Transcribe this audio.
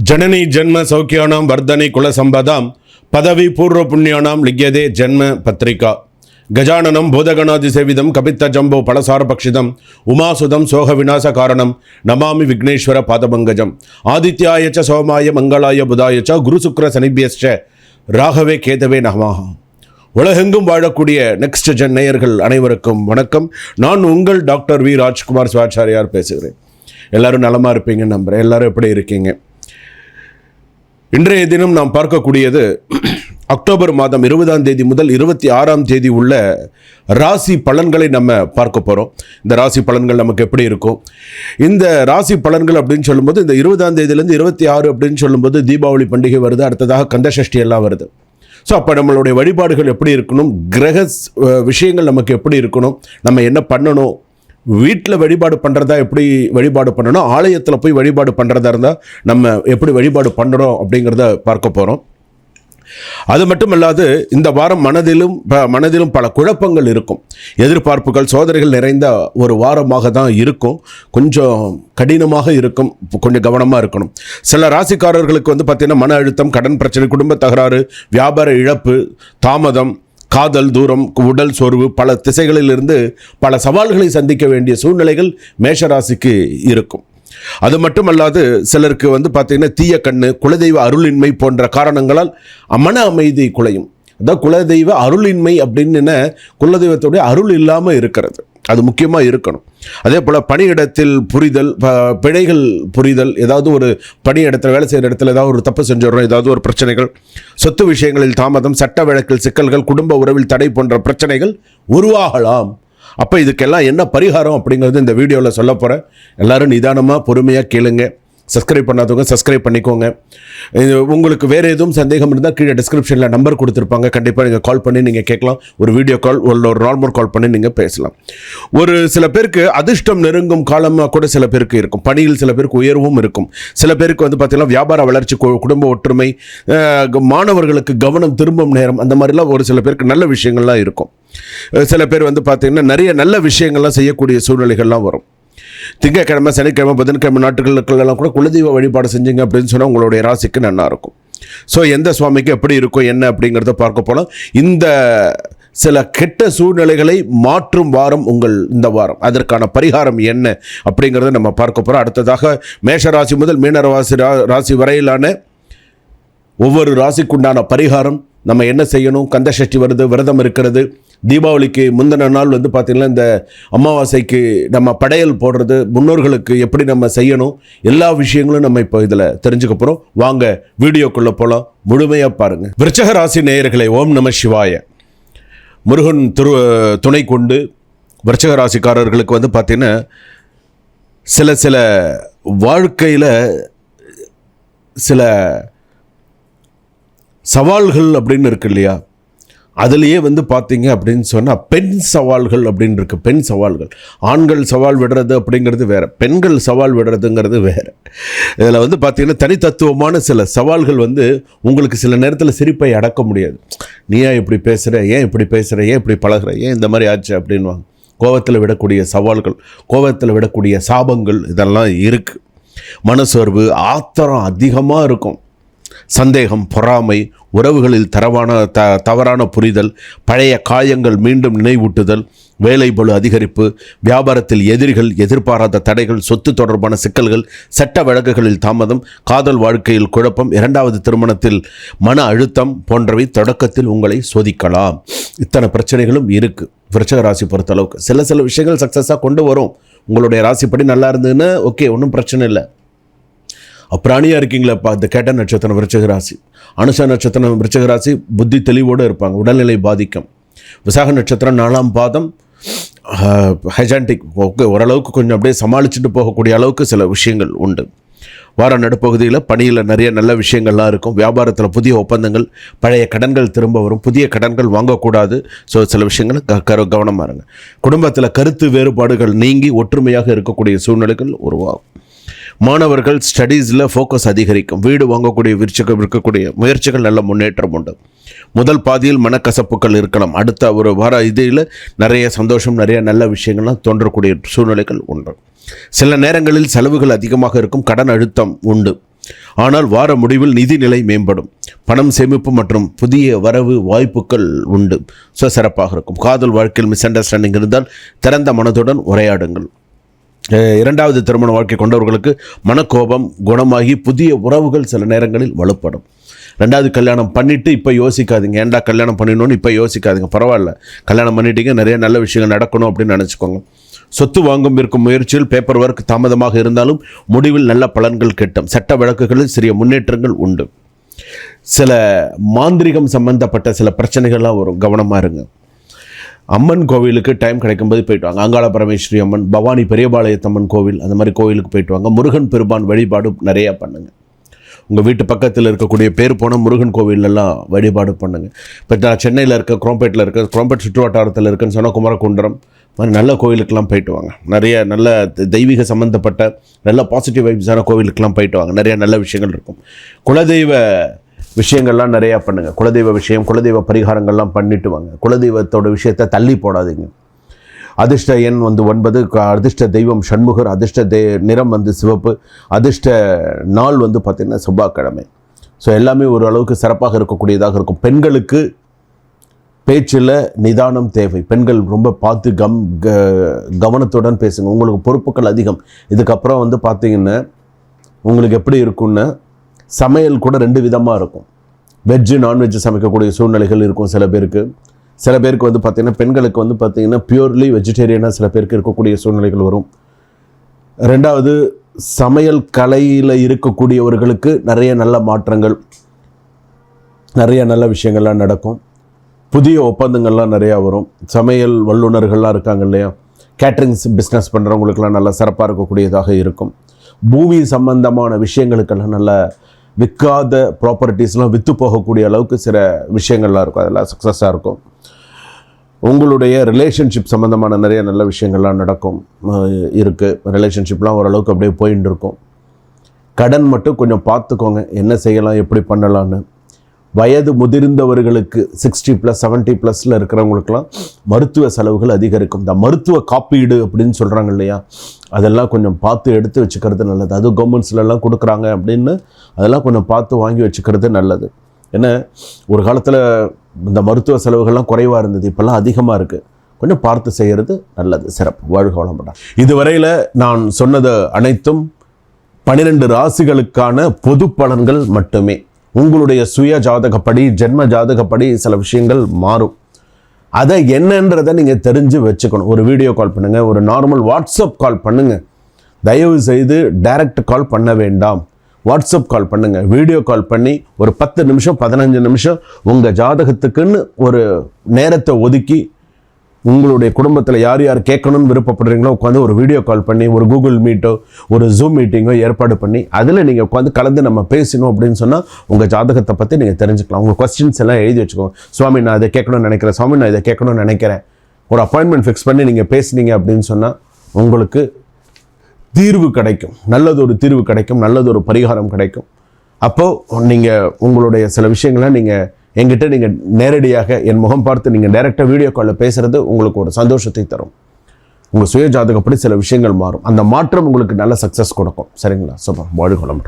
जननी जन्म सौख्यानां वर्धने कुलसंपदां पदवी पूर्व पुण्यानां लिख्यते जन्म पत्रिका गजाननं भूतगणादिसेवितं कपित्तजम्बो फलसारभक्षितम् उमासुतं सोहविनाशकारणं नमामि विघ्नेश्वर पादपङ्कजम् आदित्याय च सोमाय मंगलाय बुधाय च गुरुशुक्र शनिभ्यश्च ராகவே கேதவே நமஹ. உலகெங்கும் வாழக்கூடிய நெக்ஸ்ட் ஜென் நேயர்கள் அனைவருக்கும் வணக்கம். நான் உங்கள் டாக்டர் வி ராஜ்குமார் சிவாச்சாரியார் பேசுகிறேன். எல்லாரும் நலமாக இருப்பீங்கன்னு நம்புகிறேன். எல்லாரும் எப்படி இருக்கீங்க? இன்றைய தினம் நாம் பார்க்கக்கூடியது அக்டோபர் மாதம் 20ஆம் தேதி முதல் 26ஆம் தேதி உள்ள ராசி பலன்களை நம்ம பார்க்க போகிறோம். இந்த ராசி பலன்கள் நமக்கு எப்படி இருக்கும்? இந்த ராசி பலன்கள் அப்படின்னு சொல்லும்போது இந்த 20ஆம் தேதியிலேருந்து 26 அப்படின்னு சொல்லும்போது தீபாவளி பண்டிகை வருது, அடுத்ததாக கந்தசஷ்டி எல்லாம் வருது. ஸோ அப்போ நம்மளுடைய வழிபாடுகள் எப்படி இருக்கணும், கிரக விஷயங்கள் நமக்கு எப்படி இருக்கணும், நம்ம என்ன பண்ணணும், வீட்டில் வழிபாடு பண்ணுறதா எப்படி வழிபாடு பண்ணணும், ஆலயத்தில் போய் வழிபாடு பண்ணுறதா இருந்தால் நம்ம எப்படி வழிபாடு பண்ணுறோம் அப்படிங்கிறத பார்க்க போகிறோம். அது மட்டும் இல்லாது இந்த வாரம் மனதிலும் பல குழப்பங்கள் இருக்கும். எதிர்பார்ப்புகள் சோதனைகள் நிறைந்த ஒரு வாரமாக தான் இருக்கும். கொஞ்சம் கடினமாக இருக்கும், கொஞ்சம் கவனமாக இருக்கணும். சில ராசிக்காரர்களுக்கு பார்த்திங்கன்னா மன அழுத்தம், கடன் பிரச்சனை, குடும்ப தகராறு, வியாபார இழப்பு, தாமதம், காதல், தூரம், உடல் சோர்வு, பல திசைகளிலிருந்து பல சவால்களை சந்திக்க வேண்டிய சூழ்நிலைகள் மேஷராசிக்கு இருக்கும். அது மட்டுமல்லாது சிலருக்கு பார்த்திங்கன்னா தீய கண்ணு, குலதெய்வ அருளின்மை போன்ற காரணங்களால் மன அமைதி குலையும். அதான் குலதெய்வ அருளின்மை அப்படின்னு குலதெய்வத்துடைய அருள் இல்லாமல் இருக்கிறது, அது முக்கியமாக இருக்கணும். அதே போல் பணியிடத்தில் புரிதல், பிழைகள் புரிதல், ஏதாவது ஒரு பணியிடத்தில் வேலை செய்கிற இடத்துல ஏதாவது ஒரு தப்பு செஞ்சிடறோம், ஏதாவது ஒரு பிரச்சனைகள், சொத்து விஷயங்களில் தாமதம், சட்ட வழக்கில் சிக்கல்கள், குடும்ப உறவில் தடை போன்ற பிரச்சனைகள் உருவாகலாம். அப்போ இதுக்கெல்லாம் என்ன பரிகாரம் அப்படிங்கிறது இந்த வீடியோவில் சொல்ல போகிறேன். எல்லோரும் நிதானமாக பொறுமையாக கேளுங்க. சப்ஸ்கிரைப் பண்ணாதவங்க சப்ஸ்கிரைப் பண்ணிக்கோங்க. உங்களுக்கு வேறு எதுவும் சந்தேகம் இருந்தால் கீழே டிஸ்கிரிப்ஷனில் நம்பர் கொடுத்துருப்பாங்க, கண்டிப்பாக நீங்கள் கால் பண்ணி நீங்கள் கேட்கலாம். ஒரு வீடியோ கால், ஒரு நார்மல் கால் பண்ணி நீங்கள் பேசலாம். ஒரு சில பேருக்கு அதிர்ஷ்டம் நெருங்கும் காலமாக கூட சில பேருக்கு இருக்கும். பணியில் சில பேருக்கு உயர்வும் இருக்கும். சில பேருக்கு பார்த்திங்கன்னா வியாபார வளர்ச்சி, குடும்ப ஒற்றுமை, மாணவர்களுக்கு கவனம் திரும்பும் நேரம், அந்த மாதிரிலாம் ஒரு சில பேருக்கு நல்ல விஷயங்கள்லாம் இருக்கும். சில பேர் பார்த்திங்கன்னா நிறைய நல்ல விஷயங்கள்லாம் செய்யக்கூடிய சூழ்நிலைகள்லாம் வரும். திங்கக்கிழமை, சனிக்கிழமை, புதன்கிழமை நாட்களுக்கெல்லாம் கூட குலதெய்வ வழிபாடு செஞ்சீங்க அப்படின்னு சொன்னால் உங்களுடைய ராசிக்கு நல்லா இருக்கும். ஸோ எந்த சுவாமிக்கு எப்படி இருக்கும் என்ன அப்படிங்கிறத பார்க்க போகலாம். இந்த சில கெட்ட சூழ்நிலைகளை மாற்றும் வாரம் இந்த வாரம். அதற்கான பரிகாரம் என்ன அப்படிங்கிறத நம்ம பார்க்க போகிறோம். அடுத்ததாக மேஷராசி முதல் மீனராசி ராசி வரையிலான ஒவ்வொரு ராசிக்குண்டான பரிகாரம் நம்ம என்ன செய்யணும். கந்தசஷ்டி வருது, விரதம் இருக்கிறது. தீபாவளிக்கு முந்தின நாள் பார்த்திங்கன்னா இந்த அமாவாசைக்கு நம்ம படையல் போடுறது, முன்னோர்களுக்கு எப்படி நம்ம செய்யணும், எல்லா விஷயங்களும் நம்ம இப்போ இதில் தெரிஞ்சுக்க போகிறோம். வாங்க வீடியோக்குள்ளே போகலாம், முழுமையாக பாருங்கள். விருச்சக ராசி நேயர்களே, ஓம் நம சிவாய. முருகன் துணை கொண்டு விருச்சக ராசிக்காரர்களுக்கு பார்த்திங்கன்னா சில வாழ்க்கையில் சில சவால்கள் அப்படின்னு இருக்கு இல்லையா, அதுலேயே பார்த்தீங்க அப்படின்னு சொன்னால் பெண் சவால்கள் அப்படின்னு இருக்குது. பெண் சவால்கள், ஆண்கள் சவால் விடுறது அப்படிங்கிறது வேறு, பெண்கள் சவால் விடுறதுங்கிறது வேறு. இதில் பார்த்திங்கன்னா தனித்தத்துவமான சில சவால்கள் உங்களுக்கு சில நேரத்தில் சிரிப்பை அடக்க முடியாது. நீ ஏன் இப்படி பேசுகிற, ஏன் இப்படி பேசுகிற, ஏன் இப்படி பழகிற, ஏன் இந்த மாதிரி ஆச்சு அப்படின்வாங்க. கோபத்தில் விடக்கூடிய சவால்கள், கோபத்தில் விடக்கூடிய சாபங்கள் இதெல்லாம் இருக்குது. மனசோர்வு, ஆத்திரம் அதிகமாக இருக்கும். சந்தேகம், பொறாமை, உறவுகளில் தவறான புரிதல், பழைய காயங்கள் மீண்டும் நினைவூட்டுதல், வேலை பளு அதிகரிப்பு, வியாபாரத்தில் எதிரிகள், எதிர்பாராத தடைகள், சொத்து தொடர்பான சிக்கல்கள், சட்ட வழக்குகளில் தாமதம், காதல் வாழ்க்கையில் குழப்பம், இரண்டாவது திருமணத்தில் மன அழுத்தம் போன்றவை தொடக்கத்தில் உங்களை சோதிக்கலாம். இத்தனை பிரச்சனைகளும் இருக்குது விருச்சக ராசி பொறுத்தளவுக்கு. சில விஷயங்கள் சக்ஸஸாக கொண்டு வரும். உங்களுடைய ராசிப்படி நல்லா இருந்ததுன்னு ஓகே, ஒன்றும் பிரச்சனை இல்லை. அப்புறாணியாக இருக்கீங்களேப்பா, இந்த கேட்ட நட்சத்திரம் விருச்சக ராசி, அனுஷ நட்சத்திரம் விருச்சக ராசி, புத்தி தெளிவோடு இருப்பாங்க, உடல்நிலை பாதிக்கும். விசாக நட்சத்திரம் 4ஆம் பாதம், ஹைஜான்டிக், ஓகே, ஓரளவுக்கு கொஞ்சம் அப்படியே சமாளிச்சுட்டு போகக்கூடிய அளவுக்கு சில விஷயங்கள் உண்டு. வார நடுப்பகுதியில் பணியில் நிறைய நல்ல விஷயங்கள்லாம் இருக்கும். வியாபாரத்தில் புதிய ஒப்பந்தங்கள், பழைய கடன்கள் திரும்ப வரும். புதிய கடன்கள் வாங்கக்கூடாது. ஸோ சில விஷயங்கள் கவனமாக இருங்க. குடும்பத்தில் கருத்து வேறுபாடுகள் நீங்கி ஒற்றுமையாக இருக்கக்கூடிய சூழ்நிலைகள் உருவாகும். மாணவர்கள் ஸ்டடீஸில் ஃபோக்கஸ் அதிகரிக்கும். வீடு வாங்கக்கூடிய இருக்கக்கூடிய முயற்சிகள் நல்ல முன்னேற்றம் உண்டு. முதல் பாதியில் மனக்கசப்புகள் இருக்கலாம். அடுத்த ஒரு வார இதில் நிறைய சந்தோஷம், நிறைய நல்ல விஷயங்கள்லாம் தோன்றக்கூடிய சூழ்நிலைகள் உண்டு. சில நேரங்களில் செலவுகள் அதிகமாக இருக்கும். கடன் அழுத்தம் உண்டு. ஆனால் வார முடிவில் நிதிநிலை மேம்படும். பணம் சேமிப்பு மற்றும் புதிய வரவு வாய்ப்புகள் உண்டு. சிறப்பாக இருக்கும். காதல் வாழ்க்கையில் மிஸ் அண்டர்ஸ்டாண்டிங் இருந்தால் திறந்த மனதுடன் உரையாடுங்கள். இரண்டாவது திருமண வாழ்க்கை கொண்டவர்களுக்கு மனக்கோபம் குணமாகி புதிய உறவுகள் சில நேரங்களில் வலுப்படும். ரெண்டாவது கல்யாணம் பண்ணிவிட்டு இப்போ யோசிக்காதீங்க, ஏன்டா கல்யாணம் பண்ணிடணும்னு இப்போ யோசிக்காதீங்க. பரவாயில்ல, கல்யாணம் பண்ணிட்டீங்க, நிறைய நல்ல விஷயங்கள் நடக்கணும் அப்படின்னு நினச்சிக்கோங்க. சொத்து வாங்கும் இருக்கும் முயற்சியில் பேப்பர் ஒர்க் தாமதமாக இருந்தாலும் முடிவில் நல்ல பலன்கள் கிட்டும். சட்ட வழக்குகளில் சிறிய முன்னேற்றங்கள் உண்டு. சில மாந்திரிகம் சம்பந்தப்பட்ட சில பிரச்சனைகள்லாம் வரும், கவனமாக இருங்க. அம்மன் கோவிலுக்கு டைம் கிடைக்கும்போது போயிட்டு வாங்க. அங்காள பரமேஸ்வரி அம்மன், பவானி பெரியபாளையத்தம்மன் கோவில், அந்த மாதிரி கோவிலுக்கு போயிட்டு வாங்க. முருகன் பெருமான் வழிபாடு நிறையா பண்ணுங்கள். உங்கள் வீட்டு பக்கத்தில் இருக்கக்கூடிய பேர் போன முருகன் கோவிலெல்லாம் வழிபாடு பண்ணுங்கள். இப்போ நான் சென்னையில் இருக்க, குரோம்பேட்டில் இருக்க, குரோம்பேட் சுற்று வட்டாரத்தில் இருக்குன்னு சொன்னால் குமரகுண்டரம் மாதிரி நல்ல கோவிலுக்கெல்லாம் போயிட்டு வாங்க. நிறைய நல்ல தெய்வீக சம்மந்தப்பட்ட நல்ல பாசிட்டிவ் வைப்ஸான கோவிலுக்கெல்லாம் போயிட்டு வாங்க. நிறைய நல்ல விஷயங்கள் இருக்கும். குலதெய்வ விஷயங்கள்லாம் நிறையா பண்ணுங்கள். குலதெய்வ விஷயம், குலதெய்வ பரிகாரங்கள்லாம் பண்ணிட்டு வாங்க. குலதெய்வத்தோட விஷயத்தை தள்ளி போடாதீங்க. அதிர்ஷ்ட எண் 9, அதிர்ஷ்ட தெய்வம் சண்முகர், அதிர்ஷ்ட நிறம் சிவப்பு, அதிர்ஷ்ட நாள் பார்த்திங்கன்னா செவ்வாய்க்கிழமை. ஸோ எல்லாமே ஓரளவுக்கு சிறப்பாக இருக்கக்கூடியதாக இருக்கும். பெண்களுக்கு பேச்சில் நிதானம் தேவை. பெண்கள் ரொம்ப பார்த்து கவனத்துடன் பேசுங்க. உங்களுக்கு பொறுப்புகள் அதிகம். இதுக்கப்புறம் பார்த்திங்கன்னா உங்களுக்கு எப்படி இருக்குன்னு, சமையல் கூட 2 விதமாக இருக்கும். வெஜ்ஜு நான்வெஜ்ஜு சமைக்கக்கூடிய சூழ்நிலைகள் இருக்கும் சில பேருக்கு. சில பேருக்கு பார்த்திங்கன்னா பெண்களுக்கு பார்த்திங்கன்னா பியூர்லி வெஜிடேரியனாக சில பேருக்கு இருக்கக்கூடிய சூழ்நிலைகள் வரும். ரெண்டாவது, சமையல் கலையில் இருக்கக்கூடியவர்களுக்கு நிறைய நல்ல மாற்றங்கள், நிறைய நல்ல விஷயங்கள்லாம் நடக்கும். புதிய ஒப்பந்தங்கள்லாம் நிறையா வரும். சமையல் வல்லுநர்கள்லாம் இருக்காங்க இல்லையா, கேட்ரிங்ஸ் பிஸ்னஸ் பண்ணுறவங்களுக்கெல்லாம் நல்லா சிறப்பாக இருக்கக்கூடியதாக இருக்கும். பூமி சம்பந்தமான விஷயங்களுக்கெல்லாம் நல்ல விற்காத ப்ராப்பர்ட்டிஸ்லாம் விற்று போகக்கூடிய அளவுக்கு சில விஷயங்கள்லாம் இருக்கும். அதெல்லாம் சக்ஸஸாக இருக்கும். உங்களுடைய ரிலேஷன்ஷிப் சம்மந்தமான நிறைய நல்ல விஷயங்கள்லாம் நடக்கும் இருக்குது. ரிலேஷன்ஷிப்லாம் ஓரளவுக்கு அப்படியே போயின்னு இருக்கும். கடன் மட்டும் கொஞ்சம் பார்த்துக்கோங்க, என்ன செய்யலாம் எப்படி பண்ணலான்னு. வயது முதிர்ந்தவர்களுக்கு 60+, 70+ல் இருக்கிறவங்களுக்கெல்லாம் மருத்துவ செலவுகள் அதிகரிக்கும். இந்த மருத்துவ காப்பீடு அப்படின்னு சொல்கிறாங்க இல்லையா, அதெல்லாம் கொஞ்சம் பார்த்து எடுத்து வச்சுக்கிறது நல்லது. அதுவும் கவர்மெண்ட்ஸ்லாம் கொடுக்குறாங்க அப்படின்னு அதெல்லாம் கொஞ்சம் பார்த்து வாங்கி வச்சுக்கிறது நல்லது. ஏன்னா ஒரு காலத்தில் இந்த மருத்துவ செலவுகள்லாம் குறைவாக இருந்தது, இப்போல்லாம் அதிகமாக இருக்குது. கொஞ்சம் பார்த்து செய்கிறது நல்லது. சிறப்பு. வாழ்க வளமுடன். இதுவரையில் நான் சொன்னது அனைத்தும் 12 ராசிகளுக்கான பொது பலன்கள் மட்டுமே. உங்களுடைய சுய ஜாதகப்படி, ஜென்ம ஜாதகப்படி சில விஷயங்கள் மாறும். அதை என்னன்றதை நீங்கள் தெரிஞ்சு வச்சுக்கணும். ஒரு வீடியோ கால் பண்ணுங்கள், ஒரு நார்மல் வாட்ஸ்அப் கால் பண்ணுங்கள். தயவு செய்து டைரக்ட் கால் பண்ண வேண்டாம். வாட்ஸ்அப் கால் பண்ணுங்கள். வீடியோ கால் பண்ணி ஒரு 10 நிமிஷம் 15 நிமிஷம் உங்கள் ஜாதகத்துக்குன்னு ஒரு நேரத்தை ஒதுக்கி, உங்களுடைய குடும்பத்தில் யார் யார் கேட்கணும்னு விருப்பப்படுறீங்களோ உட்காந்து ஒரு வீடியோ கால் பண்ணி, ஒரு கூகுள் மீட்டோ ஒரு ஜூம் மீட்டிங்கோ ஏற்பாடு பண்ணி அதில் நீங்கள் உட்காந்து கலந்து நம்ம பேசணும் அப்படின்னு சொன்னால் உங்கள் ஜாதகத்தை பற்றி நீங்கள் தெரிஞ்சுக்கலாம். உங்கள் கொஸ்டின்ஸ் எல்லாம் எழுதி வச்சுக்கோங்க. சுவாமி நான் இதை கேட்கணும்னு நினைக்கிறேன், சுவாமி நான் இதை கேட்கணும்னு நினைக்கிறேன். ஒரு அப்பாயின்மெண்ட் ஃபிக்ஸ் பண்ணி நீங்கள் பேசுனீங்க அப்படின்னு சொன்னால் உங்களுக்கு தீர்வு கிடைக்கும். நல்லதொரு தீர்வு கிடைக்கும், நல்லதொரு பரிகாரம் கிடைக்கும். அப்போது நீங்கள் உங்களுடைய சில விஷயங்களை நீங்கள் என்கிட்ட நீங்கள் நேரடியாக என் முகம் பார்த்து நீங்கள் டைரெக்டாக வீடியோ காலில் பேசுகிறது உங்களுக்கு ஒரு சந்தோஷத்தை தரும். உங்கள் சுய ஜாதகப்படி சில விஷயங்கள் மாறும். அந்த மாற்றம் உங்களுக்கு நல்ல சக்ஸஸ் கொடுக்கும். சரிங்களா? சூப்பர். வாழ்க வளமுடன்.